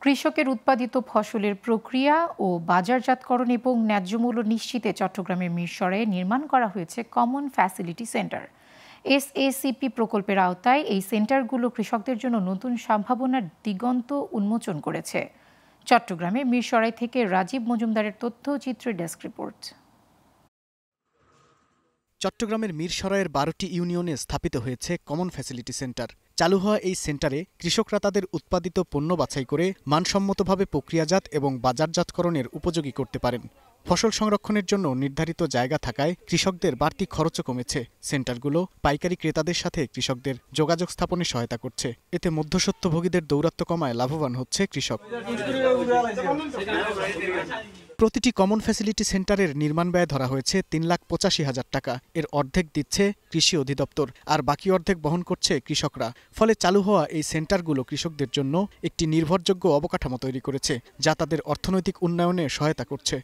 কৃষকের উৎপাদিত ফসলের প্রক্রিয়া ও বাজারজাতকরণ এবং ন্যায্য মূল্য নিশ্চিতে চট্টগ্রামের মিরসরাইয়ে নির্মাণ করা হয়েছে কমন ফ্যাসিলিটি সেন্টার। এসএসিপি প্রকল্পের আওতায় এই সেন্টারগুলো কৃষকদের জন্য নতুন সম্ভাবনার দিগন্ত উন্মোচন করেছে। চট্টগ্রামে মিরসরাই থেকে রাজীব মজুমদারের তথ্যচিত্র ডেস্ক রিপোর্ট। চট্টগ্রামের মিরসরাইয়ের 12টি ইউনিয়নে স্থাপিত হয়েছে কমন ফ্যাসিলিটি সেন্টার। চালু হওয়া এই সেন্টারে কৃষকরা তাদের উৎপাদিত পণ্য বাছাই করে মানসম্মতভাবে প্রক্রিয়াজাত এবং বাজারজাতকরণের উপযোগী করতে পারেন। ফসল সংরক্ষণের জন্য নির্ধারিত জায়গা থাকায় কৃষকদের বাড়তি খরচও কমেছে। সেন্টারগুলো পাইকারি ক্রেতাদের সাথে কৃষকদের যোগাযোগ স্থাপনে সহায়তা করছে। এতে মধ্যস্বত্বভোগীদের দৌরাত্ম্য কমায় লাভবান হচ্ছে কৃষক। প্রতিটি কমন ফ্যাসিলিটি সেন্টারের নির্মাণ ব্যয় ধরা হয়েছে 3,85,000 টাকা। এর অর্ধেক দিচ্ছে কৃষি অধিদপ্তর, আর বাকি অর্ধেক বহন করছে কৃষকরা। ফলে চালু হওয়া এই সেন্টারগুলো কৃষকদের জন্য একটি নির্ভরযোগ্য অবকাঠামো তৈরি করেছে, যা তাদের অর্থনৈতিক উন্নয়নে সহায়তা করছে।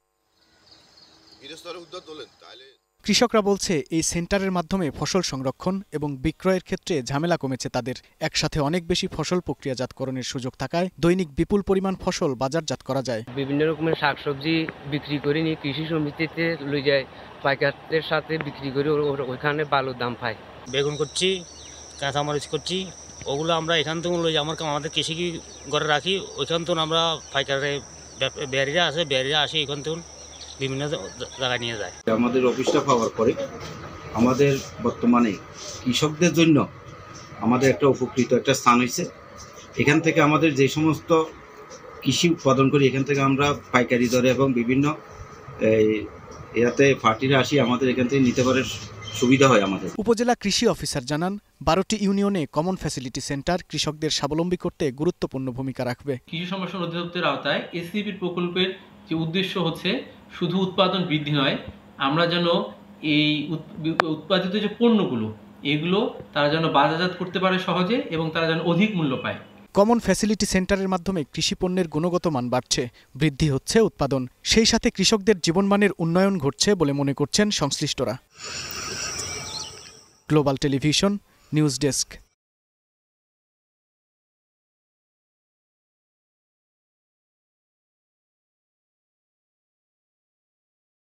কৃষকরা বলছে এই সেন্টারের মাধ্যমে ফসল সংরক্ষণ এবং বিক্রয়ের ক্ষেত্রে ঝামেলা কমেছে তাদের। একসাথে অনেক বেশি ফসল প্রক্রিয়াজাতকরণের সুযোগ থাকায় দৈনিক বিপুল পরিমাণ ফসল বাজারজাত করা যায়। বিভিন্ন রকমের শাকসবজি বিক্রি করে নিয়ে কৃষি সমিতিতে লই যায়, পাইকারদের সাথে বিক্রি করে ওইখানে ভালো দাম পায়। বেগুন করছি, কাঁচামরিচ করছি, ওগুলো আমরা এখান থেকে লই যাই, আমাদের কৃষি ঘরে রাখি। ওইখান থেকে আমরা পাইকারে বেয়ারিরা আসে এখান থেকে বিভিন্ন জায়গায় নিয়ে যায়। আমাদের অফিসটা পাওয়ার পরে আমাদের বর্তমানে কৃষকদের জন্য আমাদের একটা উপকৃত একটা স্থান হয়েছে। এখান থেকে আমাদের যে সমস্ত কৃষি উৎপাদন করি এখান থেকে আমরা পাইকারি দরে এবং বিভিন্ন এতে পার্টিরা আসি আমাদের এখান থেকে নিতে পারে সুবিধা হয় আমাদের। উপজেলা কৃষি অফিসার জানান 12টি ইউনিয়নে কমন ফ্যাসিলিটি সেন্টার কৃষকদের স্বাবলম্বী করতে গুরুত্বপূর্ণ ভূমিকা রাখবে। কৃষি সম্প্রসারণ অধিদপ্তরের আওতায় এসসিপির প্রকল্পের যে উদ্দেশ্য হচ্ছে শুধু উৎপাদন বৃদ্ধি নয়, আমরা যেন এই উৎপাদিত যে পণ্যগুলো এগুলো তারা যেন বাজারজাত করতে পারে সহজে এবং তারা যেন অধিক মূল্য পায়। কমন ফ্যাসিলিটি সেন্টারের মাধ্যমে কৃষি পণ্যের গুণগত মান বাড়ছে, বৃদ্ধি হচ্ছে উৎপাদন, সেই সাথে কৃষকদের জীবনমানের উন্নয়ন ঘটছে বলে মনে করছেন সংশ্লিষ্টরা। Global television news desk.